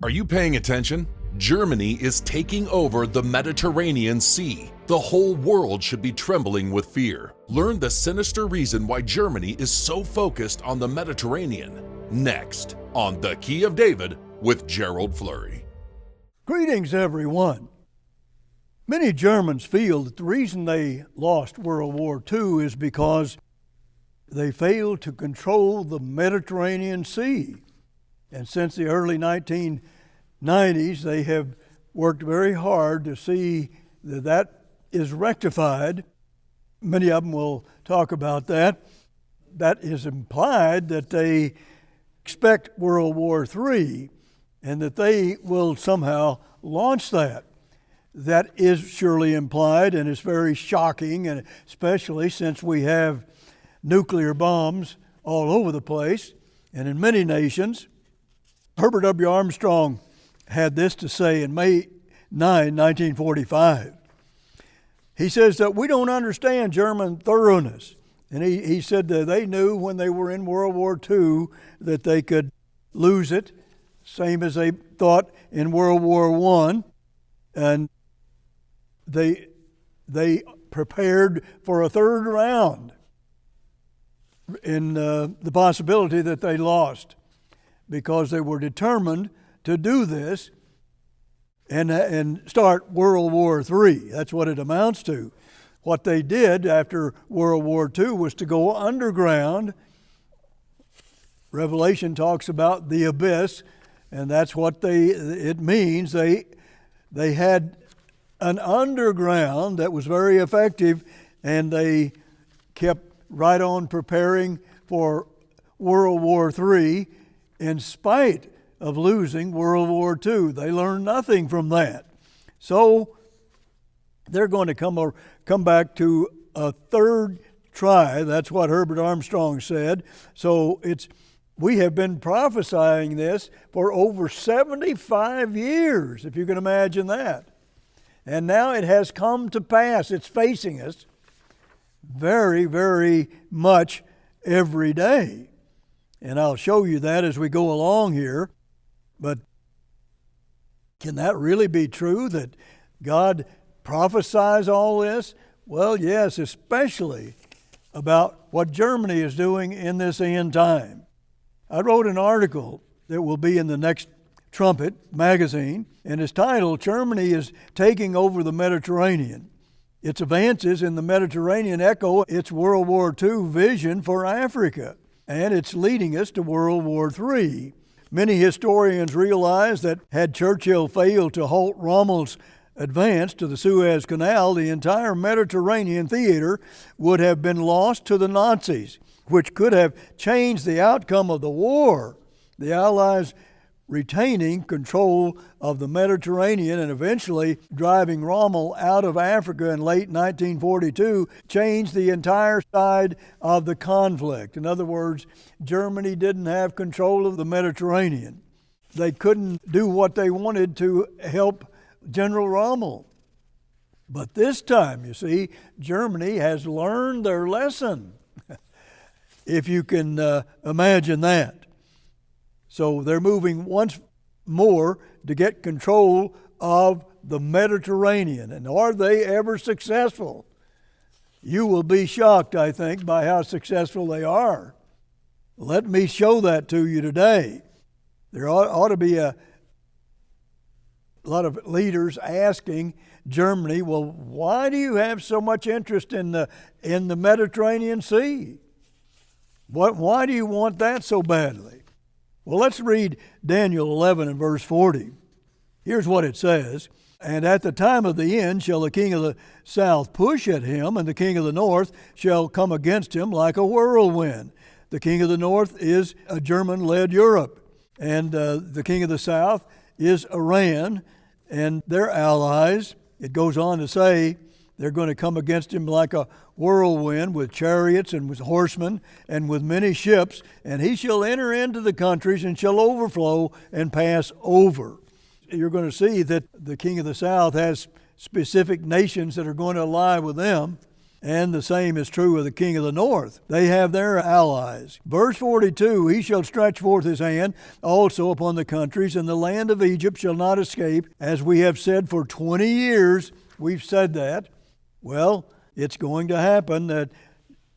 Are you paying attention? Germany is taking over the Mediterranean Sea. The whole world should be trembling with fear. Learn the sinister reason why Germany is so focused on the Mediterranean. Next on The Key of David with Gerald Flurry. Greetings, everyone. Many Germans feel that the reason they lost World War II is because they failed to control the Mediterranean Sea. And since the early 1990s, they have worked very hard to see that that is rectified. Many of them will talk about that. That is implied that they expect World War III and that they will somehow launch that. That is surely implied, and it's very shocking, and especially since we have nuclear bombs all over the place and in many nations. Herbert W. Armstrong had this to say in May 9, 1945. He says that we don't understand German thoroughness. And he said that they knew when they were in World War II that they could lose it, same as they thought in World War I. And they prepared for a third round in the possibility that they lost, because they were determined to do this and start World War III. That's what it amounts to. What they did after World War II was to go underground. Revelation talks about the abyss, and that's what it means. They had an underground that was very effective, and they kept right on preparing for World War III in spite of losing World War II. They learned nothing from that. So they're going to come back to a third try. That's what Herbert Armstrong said. So we have been prophesying this for over 75 years, if you can imagine that. And now it has come to pass. It's facing us very, very much every day. And I'll show you that as we go along here. But can that really be true, that God prophesies all this? Well, yes, especially about what Germany is doing in this end time. I wrote an article that will be in the next Trumpet magazine, and it's titled, "Germany is Taking Over the Mediterranean. Its advances in the Mediterranean echo its World War II vision for Africa, and it's leading us to World War III. Many historians realize that had Churchill failed to halt Rommel's advance to the Suez Canal, the entire Mediterranean theater would have been lost to the Nazis, which could have changed the outcome of the war. The Allies retaining control of the Mediterranean and eventually driving Rommel out of Africa in late 1942 changed the entire side of the conflict." In other words, Germany didn't have control of the Mediterranean. They couldn't do what they wanted to help General Rommel. But this time, you see, Germany has learned their lesson, if you can imagine that. So they're moving once more to get control of the Mediterranean. And are they ever successful? You will be shocked, I think, by how successful they are. Let me show that to you today. There ought to be a lot of leaders asking Germany, well, why do you have so much interest in the Mediterranean Sea? Why do you want that so badly? Well, let's read Daniel 11 and verse 40. Here's what it says. "And at the time of the end shall the king of the south push at him, and the king of the north shall come against him like a whirlwind." The king of the north is a German-led Europe, and the king of the south is Iran and their allies. It goes on to say they're going to come against him like a whirlwind, with chariots and with horsemen and with many ships, and he shall enter into the countries and shall overflow and pass over. You're going to see that the king of the south has specific nations that are going to ally with them. And the same is true of the king of the north. They have their allies. Verse 42, he shall stretch forth his hand also upon the countries, and the land of Egypt shall not escape. As we have said for 20 years, we've said that. Well, it's going to happen that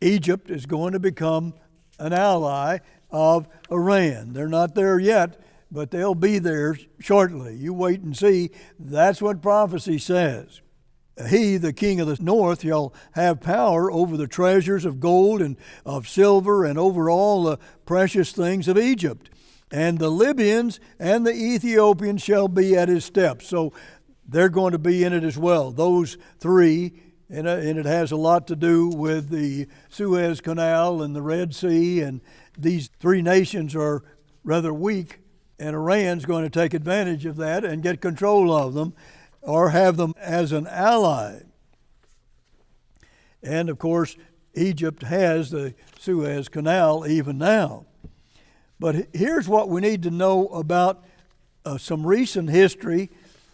Egypt is going to become an ally of Iran. They're not there yet, but they'll be there shortly. You wait and see. That's what prophecy says. He, the king of the north, shall have power over the treasures of gold and of silver and over all the precious things of Egypt. And the Libyans and the Ethiopians shall be at his steps. So they're going to be in it as well. Those three, and it has a lot to do with the Suez Canal and the Red Sea. And these three nations are rather weak, and Iran's going to take advantage of that and get control of them, or have them as an ally. And of course, Egypt has the Suez Canal even now. But here's what we need to know about some recent history.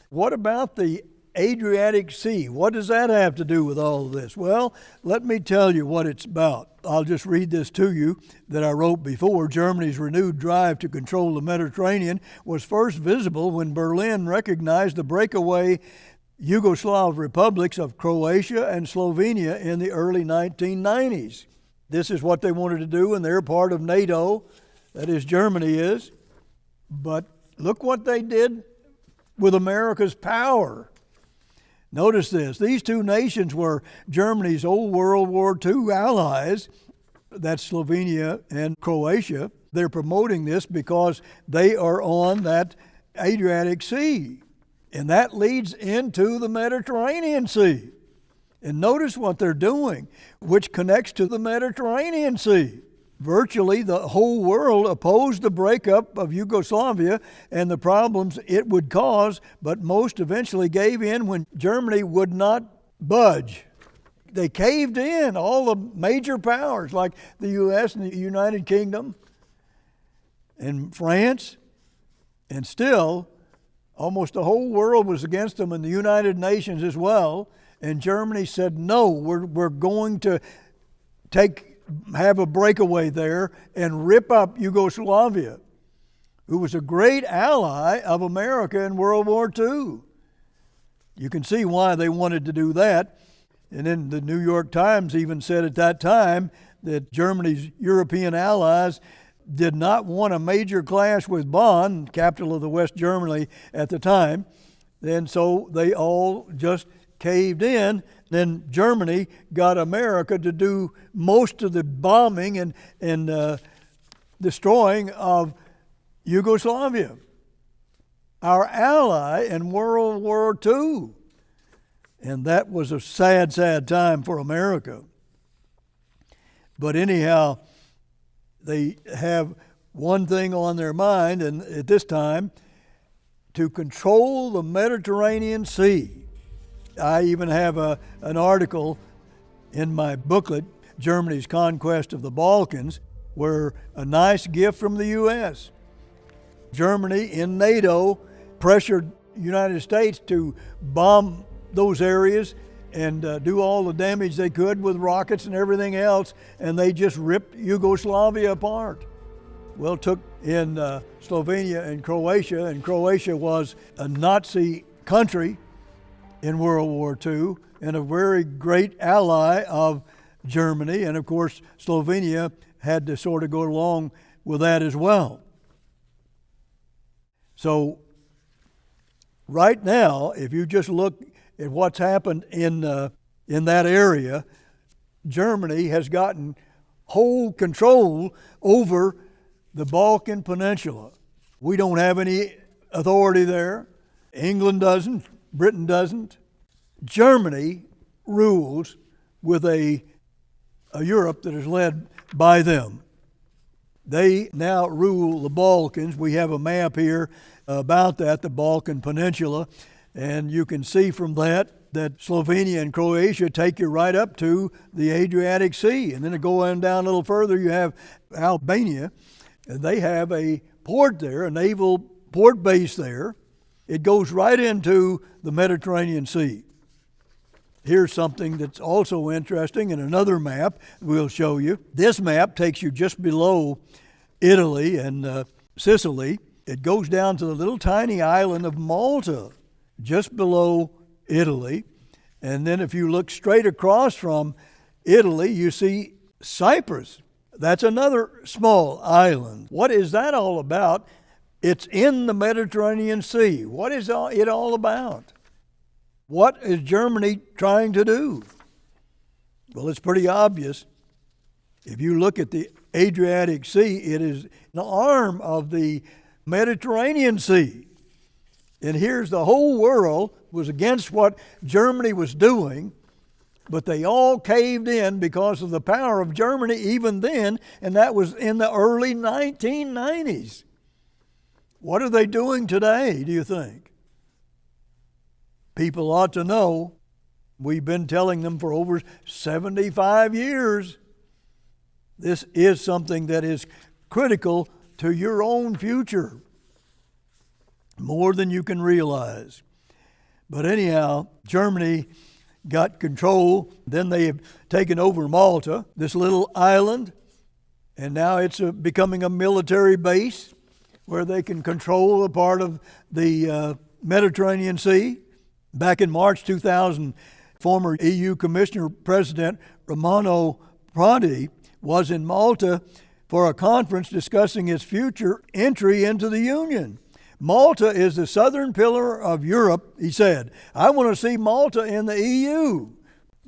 What about the Adriatic Sea? What does that have to do with all of this? Well, let me tell you what it's about. I'll just read this to you that I wrote before. Germany's renewed drive to control the Mediterranean was first visible when Berlin recognized the breakaway Yugoslav republics of Croatia and Slovenia in the early 1990s. This is what they wanted to do, and they're part of NATO, that is, Germany is. But look what they did with America's power. Notice this. These two nations were Germany's old World War II allies. That's Slovenia and Croatia. They're promoting this because they are on that Adriatic Sea. And that leads into the Mediterranean Sea. And notice what they're doing, which connects to the Mediterranean Sea. Virtually the whole world opposed the breakup of Yugoslavia and the problems it would cause, but most eventually gave in when Germany would not budge. They caved in, all the major powers like the U.S. and the United Kingdom and France, and still almost the whole world was against them, and the United Nations as well. And Germany said, no, we're going to have a breakaway there and rip up Yugoslavia, who was a great ally of America in World War II. You can see why they wanted to do that. And then the New York Times even said at that time that Germany's European allies did not want a major clash with Bonn, capital of the West Germany at the time. And so they all just caved in. Then Germany got America to do most of the bombing and destroying of Yugoslavia, our ally in World War II. And that was a sad, sad time for America. But anyhow, they have one thing on their mind, and at this time, to control the Mediterranean Sea. I even have an article in my booklet, Germany's Conquest of the Balkans, where a nice gift from the U.S. Germany in NATO pressured the United States to bomb those areas and do all the damage they could with rockets and everything else, and they just ripped Yugoslavia apart. Well, it took in Slovenia and Croatia was a Nazi country in World War II and a very great ally of Germany. And of course, Slovenia had to sort of go along with that as well. So right now, if you just look at what's happened in that area, Germany has gotten whole control over the Balkan Peninsula. We don't have any authority there. England doesn't. Britain doesn't. Germany rules with a Europe that is led by them. They now rule the Balkans. We have a map here about that, the Balkan Peninsula, and you can see from that Slovenia and Croatia take you right up to the Adriatic Sea. And then to go on down a little further, you have Albania, and they have a port there, a naval port base there. It goes right into the Mediterranean Sea. Here's something that's also interesting in another map we'll show you. This map takes you just below Italy and Sicily. It goes down to the little tiny island of Malta, just below Italy. And then if you look straight across from Italy, you see Cyprus. That's another small island. What is that all about? It's in the Mediterranean Sea. What is it all about? What is Germany trying to do? Well, it's pretty obvious. If you look at the Adriatic Sea, it is an arm of the Mediterranean Sea. And here's the whole world was against what Germany was doing, but they all caved in because of the power of Germany even then, and that was in the early 1990s. What are they doing today, do you think? People ought to know. We've been telling them for over 75 years. This is something that is critical to your own future, more than you can realize. But anyhow, Germany got control. Then they have taken over Malta, this little island, and now it's becoming a military base where they can control a part of the Mediterranean Sea. Back in March 2000, former EU Commissioner President Romano Prodi was in Malta for a conference discussing its future entry into the Union. Malta is the southern pillar of Europe, he said. I want to see Malta in the EU.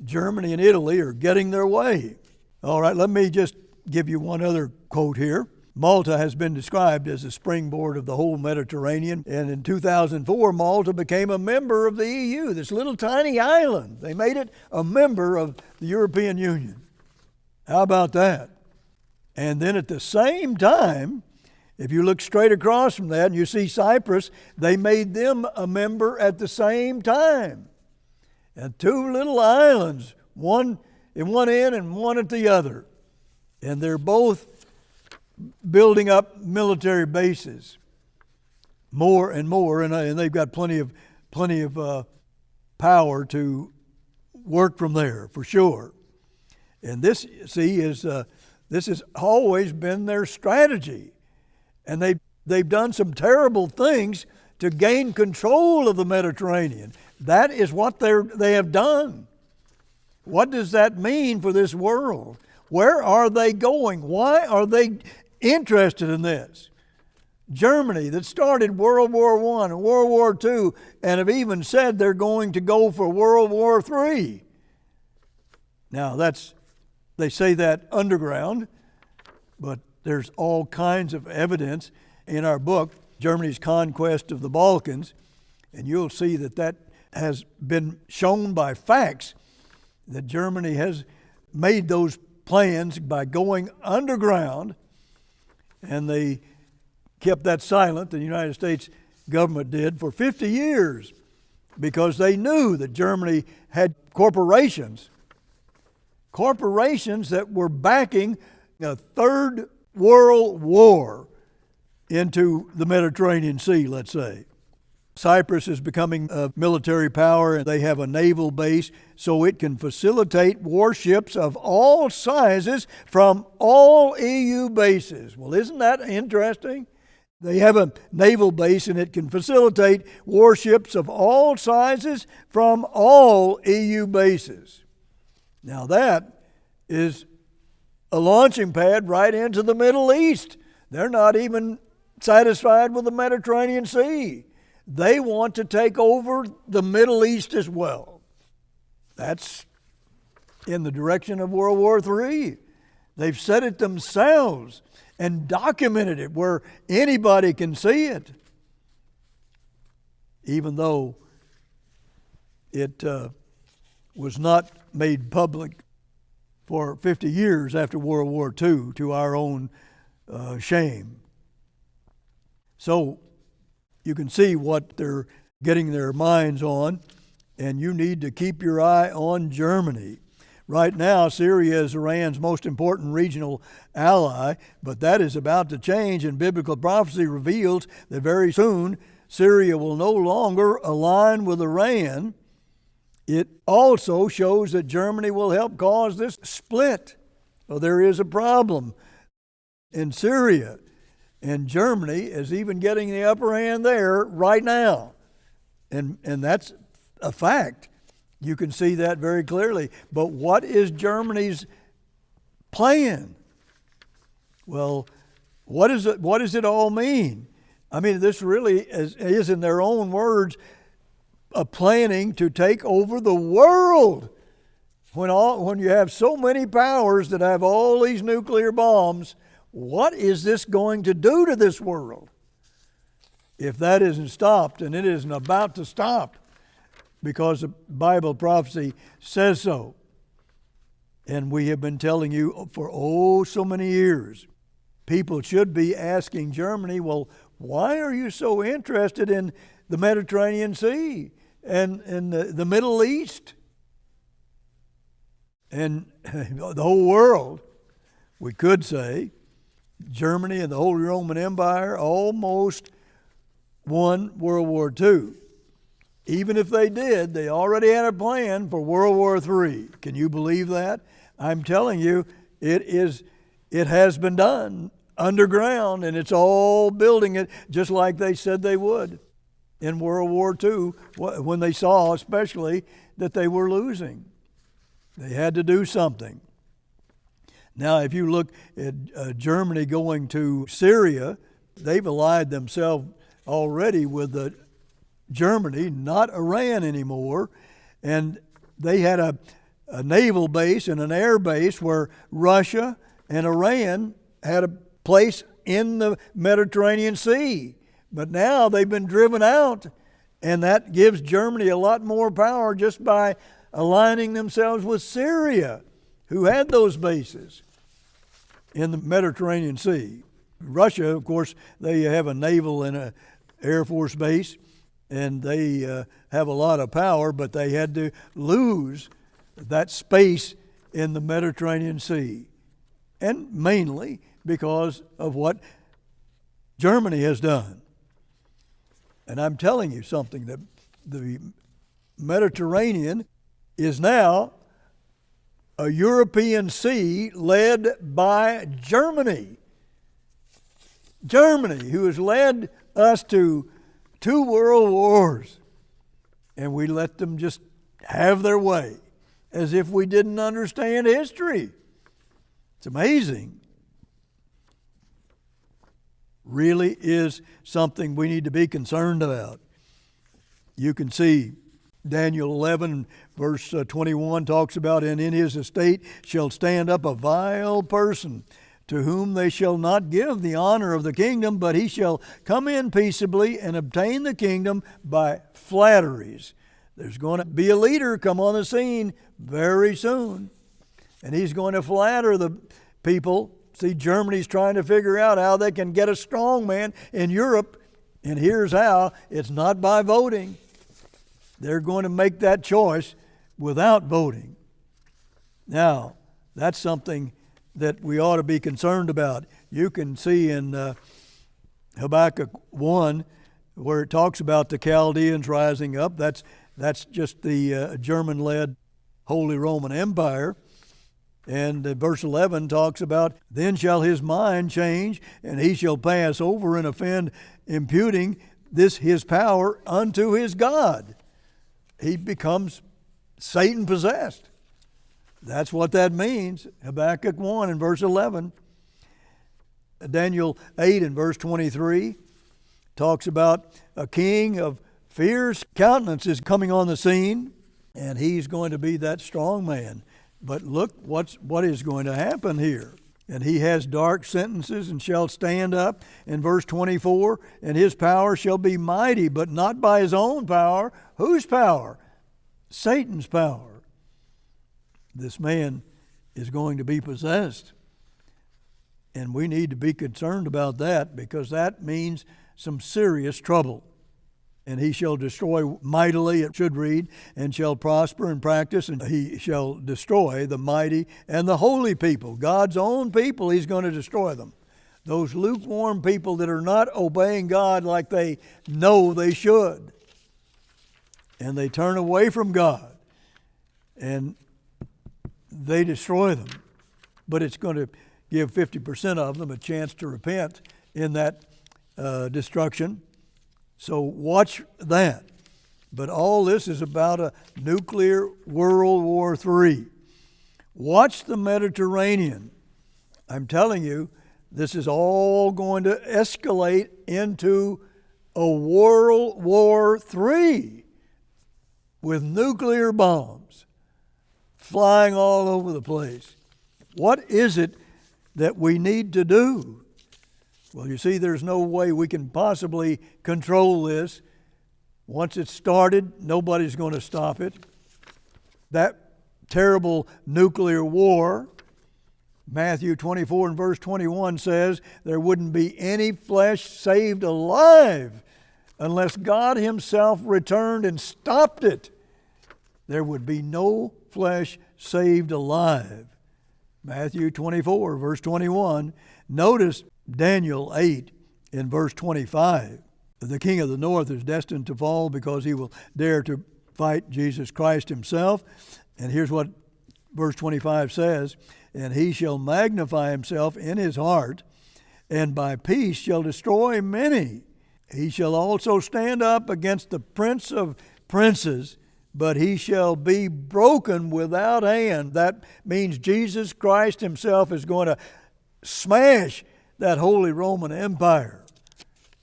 Germany and Italy are getting their way. All right, let me just give you one other quote here. Malta has been described as the springboard of the whole Mediterranean, and in 2004, Malta became a member of the EU, this little tiny island. They made it a member of the European Union. How about that? And then at the same time, if you look straight across from that and you see Cyprus, they made them a member at the same time. And two little islands, one in one end and one at the other. And they're both building up military bases more and more, and they've got plenty of power to work from there for sure. And this, see, this has always been their strategy, and they've done some terrible things to gain control of the Mediterranean. That is what they have done. What does that mean for this world? Where are they going? Why are they interested in this? Germany, that started World War I and World War II, and have even said they're going to go for World War III. Now, they say that underground, but there's all kinds of evidence in our book, Germany's Conquest of the Balkans, and you'll see that has been shown by facts that Germany has made those plans by going underground. And they kept that silent, the United States government did, for 50 years because they knew that Germany had corporations that were backing a third world war into the Mediterranean Sea, let's say. Cyprus is becoming a military power, and they have a naval base so it can facilitate warships of all sizes from all EU bases. Well, isn't that interesting? They have a naval base, and it can facilitate warships of all sizes from all EU bases. Now that is a launching pad right into the Middle East. They're not even satisfied with the Mediterranean Sea. They want to take over the Middle East as well. That's in the direction of World War III. They've said it themselves and documented it where anybody can see it, even though it was not made public for 50 years after World War II, to our own shame. So you can see what they're getting their minds on, and you need to keep your eye on Germany. Right now, Syria is Iran's most important regional ally, but that is about to change, and biblical prophecy reveals that very soon Syria will no longer align with Iran, it also shows that Germany will help cause this split. Well, there is a problem in Syria, and Germany is even getting the upper hand there right now. And that's a fact. You can see that very clearly. But what is Germany's plan? Well, what does it all mean? I mean, this really is in their own words, a planning to take over the world. When you have so many powers that have all these nuclear bombs, what is this going to do to this world? If that isn't stopped, and it isn't about to stop, because the Bible prophecy says so. And we have been telling you for so many years. People should be asking Germany, well, why are you so interested in the Mediterranean Sea and the Middle East and the whole world? We could say Germany and the Holy Roman Empire almost won World War II. Even if they did, they already had a plan for World War III. Can you believe that? I'm telling you, it has been done underground, and it's all building it just like they said they would in World War II, when they saw especially that they were losing. They had to do something. Now, if you look at Germany going to Syria, they've allied themselves already with Germany, not Iran anymore, and they had a naval base and an air base where Russia and Iran had a place in the Mediterranean Sea. But now they've been driven out, and that gives Germany a lot more power just by aligning themselves with Syria, who had those bases in the Mediterranean Sea. Russia, of course, they have a naval and an air force base, and they have a lot of power, but they had to lose that space in the Mediterranean Sea, and mainly because of what Germany has done. And I'm telling you something, that the Mediterranean is now a European sea led by Germany. Germany, who has led us to 2 world wars, and we let them just have their way as if we didn't understand history. It's amazing. Really is something we need to be concerned about. You can see Daniel 11 verse 21 talks about, and in his estate shall stand up a vile person, to whom they shall not give the honor of the kingdom, but he shall come in peaceably and obtain the kingdom by flatteries. There's going to be a leader come on the scene very soon, and he's going to flatter the people. See, Germany's trying to figure out how they can get a strong man in Europe, and here's how. It's not by voting. They're going to make that choice without voting. Now, that's something that we ought to be concerned about. You can see in Habakkuk 1 where it talks about the Chaldeans rising up. That's just the German-led Holy Roman Empire. And verse 11 talks about, then shall his mind change, and he shall pass over and offend, imputing this his power unto his God. He becomes Satan possessed. That's what that means. Habakkuk 1 and verse 11. Daniel 8 and verse 23 talks about a king of fierce countenance is coming on the scene, and he's going to be that strong man. But look what is going to happen here. And he has dark sentences and shall stand up. In verse 24, and his power shall be mighty, but not by his own power. Whose power? Satan's power. This man is going to be possessed. And we need to be concerned about that, because that means some serious trouble. And he shall destroy mightily, it should read, and shall prosper in practice, and he shall destroy the mighty and the holy people. God's own people, he's going to destroy them. Those lukewarm people that are not obeying God like they know they should. And they turn away from God. and they destroy them. But it's going to give 50% of them a chance to repent in that destruction. So watch that. But all this is about a nuclear World War III. Watch the Mediterranean. I'm telling you, this is all going to escalate into a World War III with nuclear bombs flying all over the place. What is it that we need to do? Well, you see, there's no way we can possibly control this. Once it's started, nobody's going to stop it. That terrible nuclear war, Matthew 24 and verse 21 says, there wouldn't be any flesh saved alive unless God Himself returned and stopped it. There would be no flesh saved alive. Matthew 24, verse 21. Notice Daniel 8 in verse 25. The king of the north is destined to fall because he will dare to fight Jesus Christ Himself. And here's what verse 25 says, and he shall magnify himself in his heart, and by peace shall destroy many. He shall also stand up against the prince of princes, but he shall be broken without hand. That means Jesus Christ Himself is going to smash that Holy Roman Empire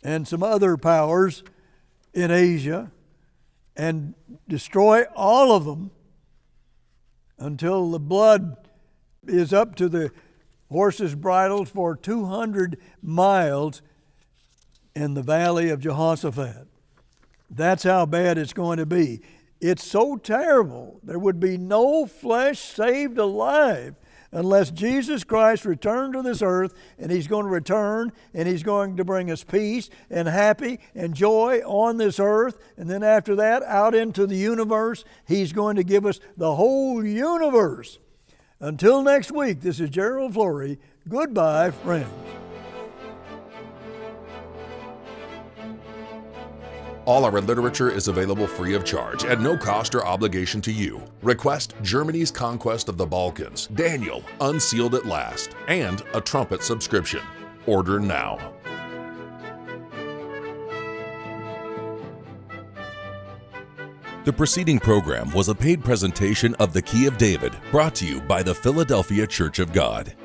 and some other powers in Asia and destroy all of them until the blood is up to the horses' bridles for 200 miles in the valley of Jehoshaphat. That's how bad it's going to be. It's so terrible. There would be no flesh saved alive unless Jesus Christ returned to this earth, and He's going to return, and He's going to bring us peace and happy and joy on this earth, and then after that, out into the universe. He's going to give us the whole universe. Until next week, this is Gerald Flurry. Goodbye, friends. All our literature is available free of charge at no cost or obligation to you. Request Germany's Conquest of the Balkans, Daniel, Unsealed at Last, and a trumpet subscription. Order now. The preceding program was a paid presentation of The Key of David, brought to you by the Philadelphia Church of God.